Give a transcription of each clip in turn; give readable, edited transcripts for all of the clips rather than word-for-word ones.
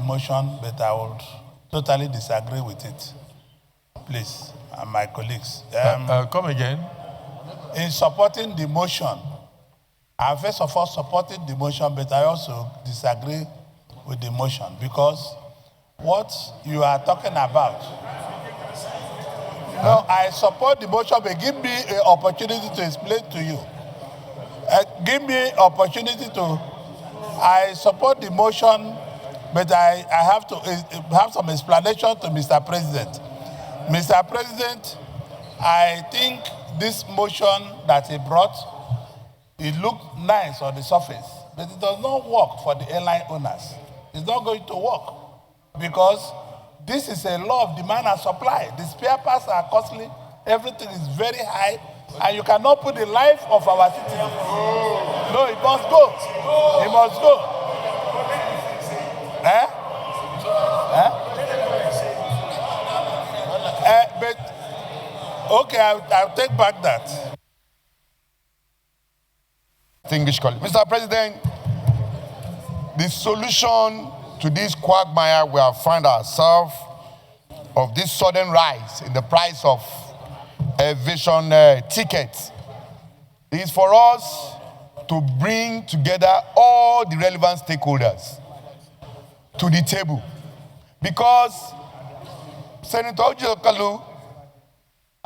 motion, but I would totally disagree with it. Please, and my colleagues. Come again. In supporting the motion, I'm first of all supporting the motion, but I also disagree with the motion because what you are talking about. No, I support the motion, but give me an opportunity to explain to you. Give me opportunity to. I support the motion, but I have to have some explanation to Mr. President. Mr. President, I think this motion that he brought, it looked nice on the surface, but it does not work for the airline owners. It's not going to work because this is a law of demand and supply. The spare parts are costly, everything is very high, and you cannot put the life of our citizens. No, it must go. It must go. But, okay, I'll take back that. Distinguished colleague. Mr. President, the solution to this quagmire we have found ourselves of this sudden rise in the price of aviation tickets is for us to bring together all the relevant stakeholders to the table. Because Senator Orji,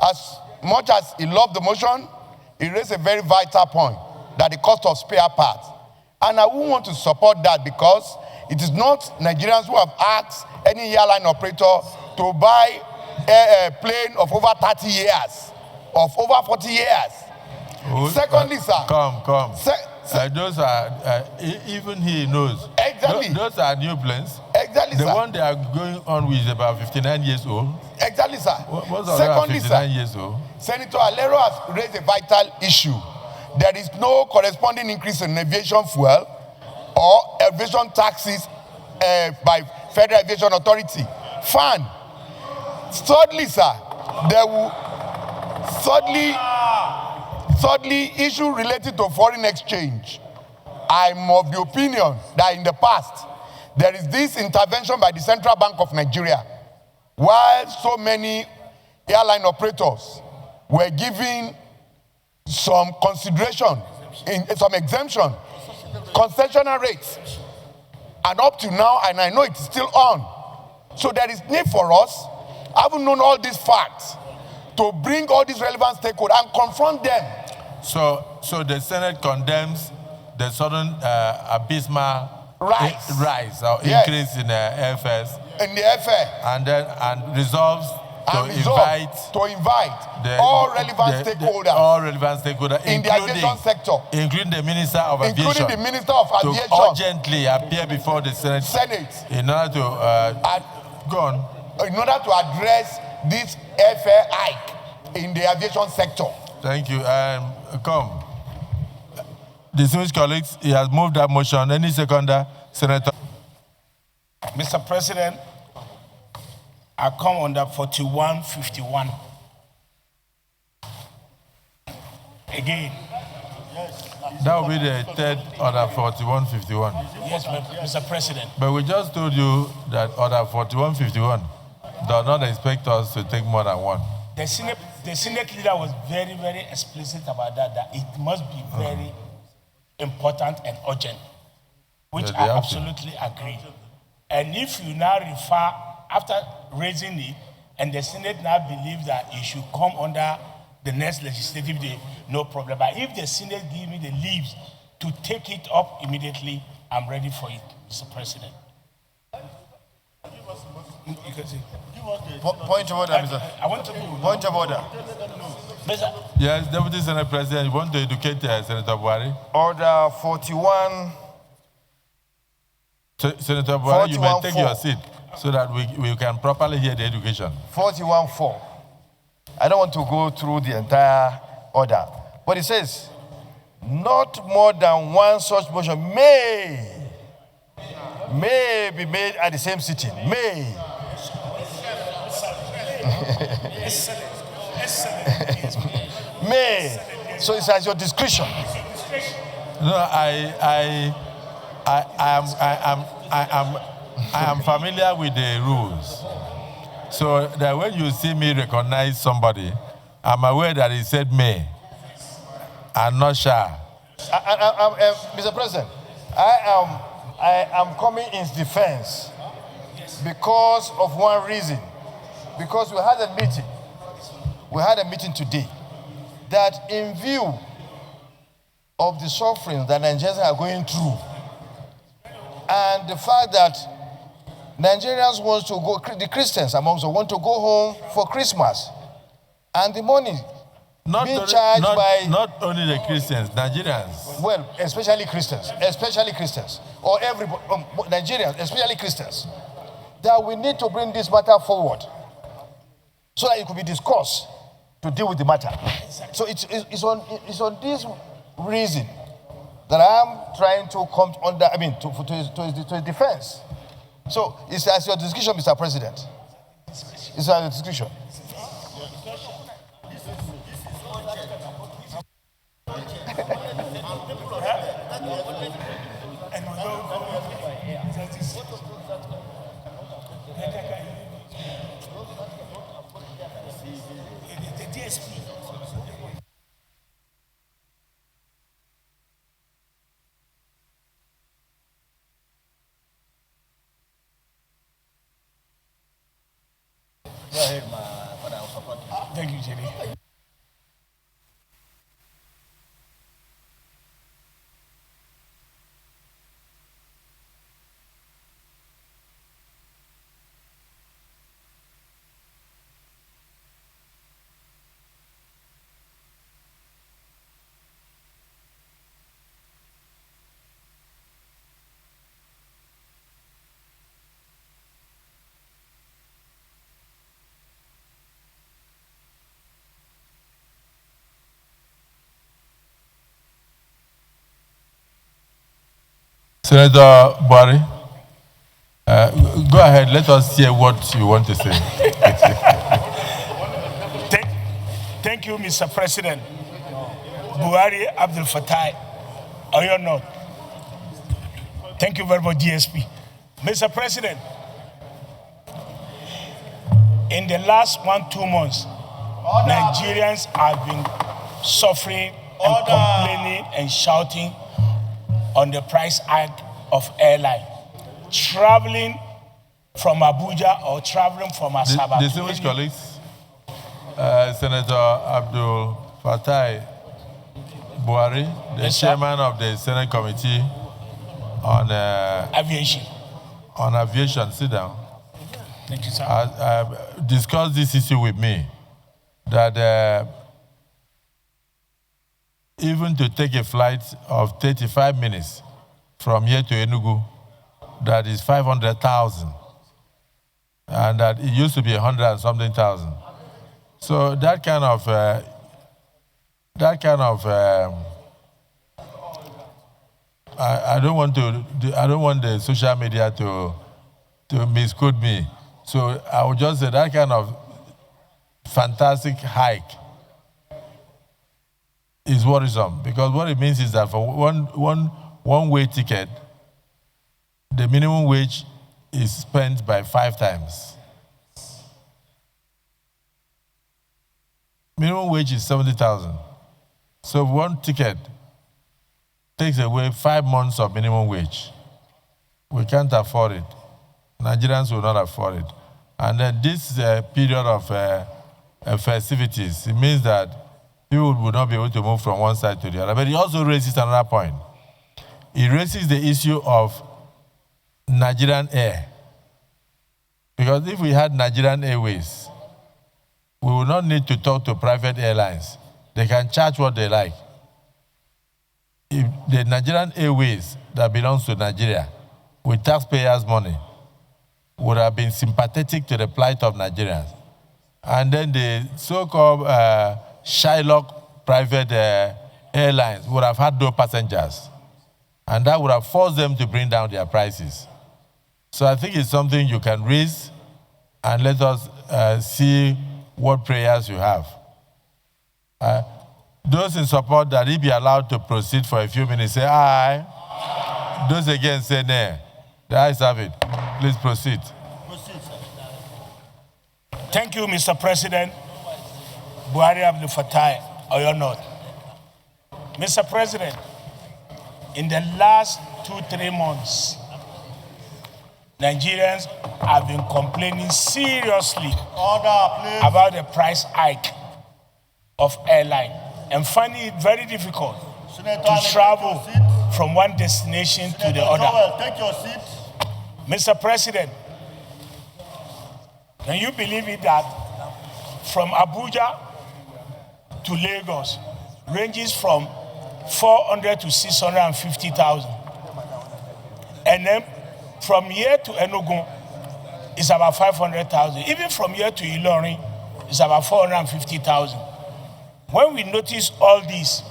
as much as he loved the motion, he raised a very vital point, that the cost of spare parts. And I wouldn't want to support that because it is not Nigerians who have asked any airline operator to buy a plane of over 30 years, of over 40 years. Secondly, sir. Come. Those are, even he knows. Exactly. Those are new planes. Exactly, the sir. one they are going on with is about 59 years old. Exactly, sir. What's Secondly, 59 sir, years old? Senator Alero has raised a vital issue. There is no corresponding increase in aviation fuel or aviation taxes by Federal Aviation Authority. Fine. Thirdly, sir, there will thirdly, issue related to foreign exchange. I'm of the opinion that in the past, there is this intervention by the Central Bank of Nigeria, while so many airline operators were given some consideration, in some exemption, concessional rates. And up to now, and I know it's still on. So there is need for us, having known all these facts, to bring all these relevant stakeholders and confront them. So the Senate condemns the sudden abysmal rise or increase in airfares. In the airfare. And resolves to invite all relevant stakeholders in the aviation sector, including the Minister of Aviation, to urgently appear before the Senate in order to go on. In order to address this airfare hike in the aviation sector. Thank you. Come. Distinguished colleagues, he has moved that motion. Any seconder, Senator? Mr. President, I come under 4151. Again. That will be the third order 4151. Yes, Mr. President. But we just told you that order 4151 does not expect us to take more than one. The Senate leader was very, very explicit about that it must be very important and urgent, which I absolutely agree. And if you now refer, after raising it, and the Senate now believes that it should come under the next legislative day, no problem. But if the Senate give me the leaves to take it up immediately, I'm ready for it, Mr. President. You can see. Point of order, Mr. I want to point of order. Yes, Deputy Senate President, you want to educate Senator Buhari? Order 41. Senator Buhari, you may take your seat so that we can properly hear the education. 41.4. I don't want to go through the entire order, but it says, not more than one such motion may be made at the same sitting. May. May. So it's at your discretion. No, I am I am familiar with the rules. So that when you see me recognize somebody, I'm aware that he said may. I'm not sure. Mr. President, I am coming in defense because of one reason. Because we had a meeting. We had a meeting today that in view of the suffering that Nigerians are going through and the fact that Nigerians want to go, the Christians amongst us want to go home for Christmas, and the money being charged by... Not only the Christians, Nigerians. Well, especially Christians, or everybody, Nigerians, especially Christians, that we need to bring this matter forward so that it could be discussed to deal with the matter. So it's on this reason that I'm trying to come under, to his defense. So it's as your discussion, Mr. President. It's as your discussion. Go ahead, but I'll support you. Thank you, Jerry. Senator Buhari, go ahead. Let us hear what you want to say. Thank you, Mr. President. Buhari Abdul Fattah, Oyo North. Thank you very much, DSP. Mr. President, in the last 1-2 months, Nigerians have been suffering and complaining and shouting on the price hike of airline. Traveling from Abuja or traveling from Asaba. Distinguished colleagues, Senator Abdul Fattah Buhari, the chairman of the Senate Committee on Aviation. On aviation, sit down. Thank you, sir. Discussed this issue with me, that even to take a flight of 35 minutes from here to Enugu, that is 500,000, and that it used to be 100 and something thousand. So that kind of I don't want the social media to misquote me. So I would just say that kind of fantastic hike is worrisome, because what it means is that for one way ticket, the minimum wage is spent by 5 times. Minimum wage is 70,000. So one ticket takes away 5 months of minimum wage. We can't afford it. Nigerians will not afford it. And then this period of festivities, it means that people would not be able to move from one side to the other. But it also raises another point. It raises the issue of Nigerian Air. Because if we had Nigerian Airways, we would not need to talk to private airlines. They can charge what they like. If the Nigerian Airways that belongs to Nigeria, with taxpayers' money, would have been sympathetic to the plight of Nigerians. And then the so-called Shylock private airlines would have had no passengers. And that would have forced them to bring down their prices. So I think it's something you can raise, and let us see what prayers you have. Those in support that he be allowed to proceed for a few minutes say aye. Those against say nay. The ayes have it. Please proceed. Thank you, Mr. President. Buhari Abdul Fattah, Oyo North. Mr. President, in the last 2-3 months, Nigerians have been complaining seriously about the price hike of airline and finding it very difficult to travel from one destination to the other. Take your seat. Mr. President, can you believe it that from Abuja to Lagos ranges from 400 to 650,000, and then from here to Enugu is about 500,000. Even from here to Ilorin is about 450,000. When we noticed all this,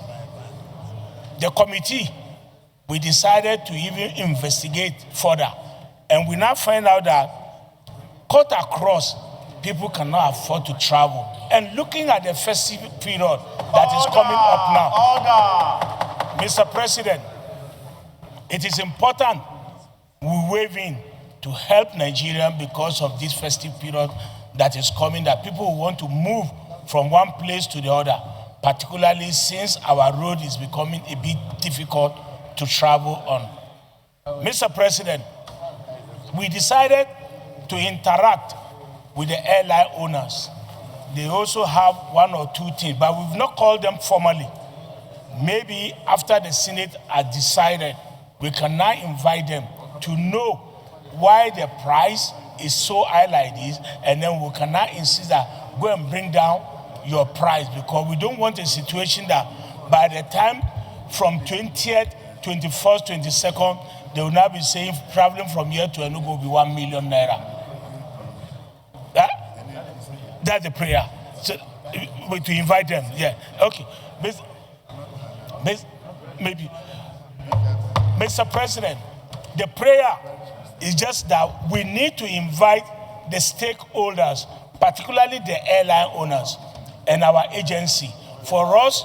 the committee, we decided to even investigate further, and we now find out that cut across, people cannot afford to travel. And looking at the festive period that is coming up now, Mr. President, it is important we wave in to help Nigeria because of this festive period that is coming, that people want to move from one place to the other, particularly since our road is becoming a bit difficult to travel on. Mr. President, we decided to interact with the airline owners. They also have one or two things, but we've not called them formally. Maybe after the Senate has decided, we can now invite them to know why the price is so high like this, and then we can now insist that go and bring down your price, because we don't want a situation that by the time from 20th, 21st, 22nd, they will now be saying traveling from here to Enugu will be 1 million naira. That's the prayer. So, to invite them, yeah. Okay. Maybe. Mr. President, the prayer is just that we need to invite the stakeholders, particularly the airline owners and our agency, for us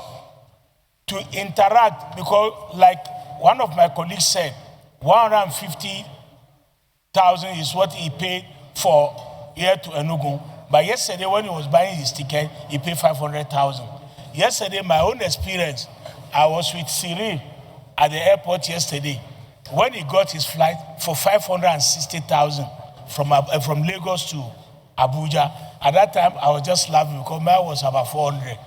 to interact, because like one of my colleagues said, 150,000 is what he paid for here to Enugu. But yesterday, when he was buying his ticket, he paid 500,000. Yesterday, my own experience, I was with Cyril at the airport yesterday. When he got his flight for 560,000 from Lagos to Abuja, at that time, I was just laughing because mine was about 400.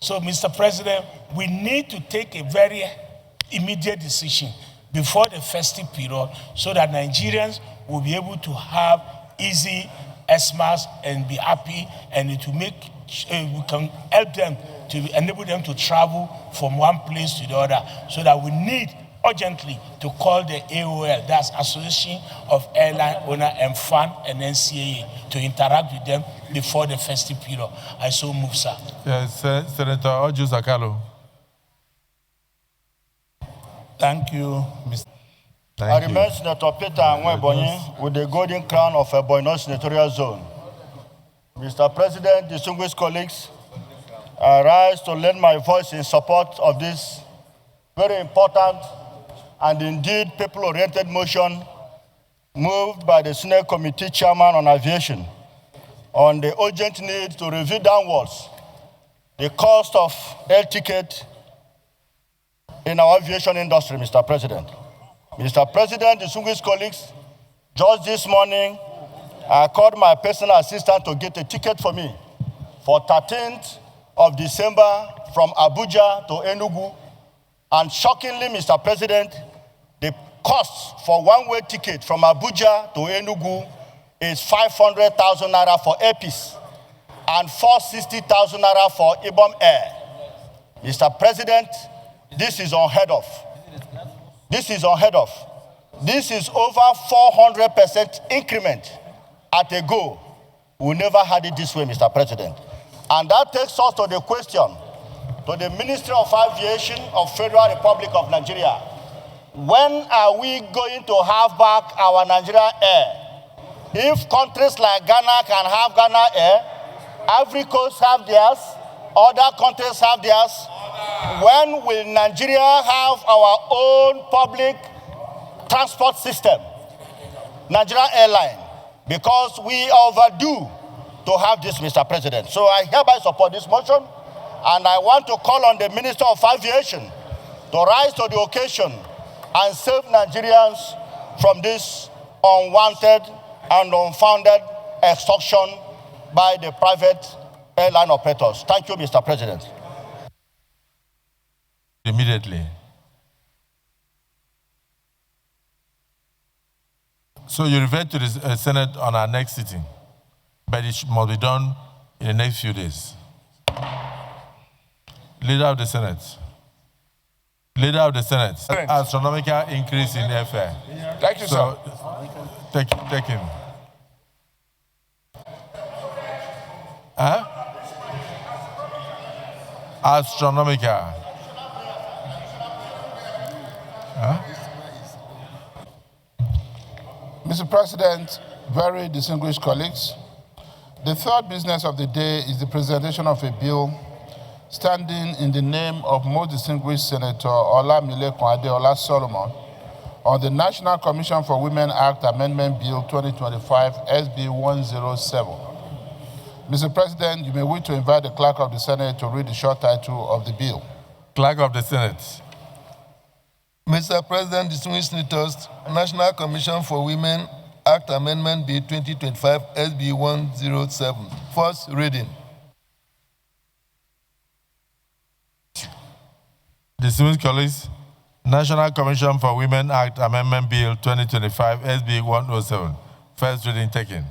So, Mr. President, we need to take a very immediate decision before the festive period so that Nigerians will be able to have easy Xmas and be happy, and it will make we can help them to enable them to travel from one place to the other. So that we need urgently to call the AOL, that's Association of Airline Owner and Fan and NCAA, to interact with them before the festive period. I so move, sir. Yes, Senator Orji Zakalo. Thank you, Mr. I remain Senator Peter Nwebonyi with the golden crown of Ebonyi senatorial zone. Mr. President, distinguished colleagues, I rise to lend my voice in support of this very important and indeed people-oriented motion moved by the Senate Committee Chairman on Aviation on the urgent need to review downwards the cost of air ticket in our aviation industry, Mr. President. Mr. President, distinguished colleagues, just this morning, I called my personal assistant to get a ticket for me for 13th of December from Abuja to Enugu. And shockingly, Mr. President, the cost for one-way ticket from Abuja to Enugu is 500,000 naira for Airpeace and 460,000 naira for Ibom Air. Mr. President, this is unheard of. This is unheard of. This is over 400% increment at a go. We never had it this way, Mr. President. And that takes us to the question to the Ministry of Aviation of Federal Republic of Nigeria. When are we going to have back our Nigeria Air? If countries like Ghana can have Ghana Air, Ivory Coast have theirs, other countries have theirs, when will Nigeria have our own public transport system? Nigerian Airline, because we are overdue to have this, Mr. President. So I hereby support this motion, and I want to call on the Minister of Aviation to rise to the occasion and save Nigerians from this unwanted and unfounded extortion by the private airline operators. Thank you, Mr. President. Immediately. So you revert to the Senate on our next sitting, but it must be done in the next few days. Leader of the Senate. Leader of the Senate. Astronomical increase in airfare. Thank you, sir. Take him. Huh? Astronomical. Huh? Mr. President, very distinguished colleagues, the third business of the day is the presentation of a bill standing in the name of most distinguished Senator Olamile Adeola Solomon on the National Commission for Women Act Amendment Bill 2025 SB 107. Mr. President, you may wish to invite the Clerk of the Senate to read the short title of the bill. Clerk of the Senate. Mr. President, distinguished senators, National Commission for Women Act Amendment Bill 2025 SB 107. First reading. Distinguished colleagues, National Commission for Women Act Amendment Bill 2025 SB 107. First reading taken.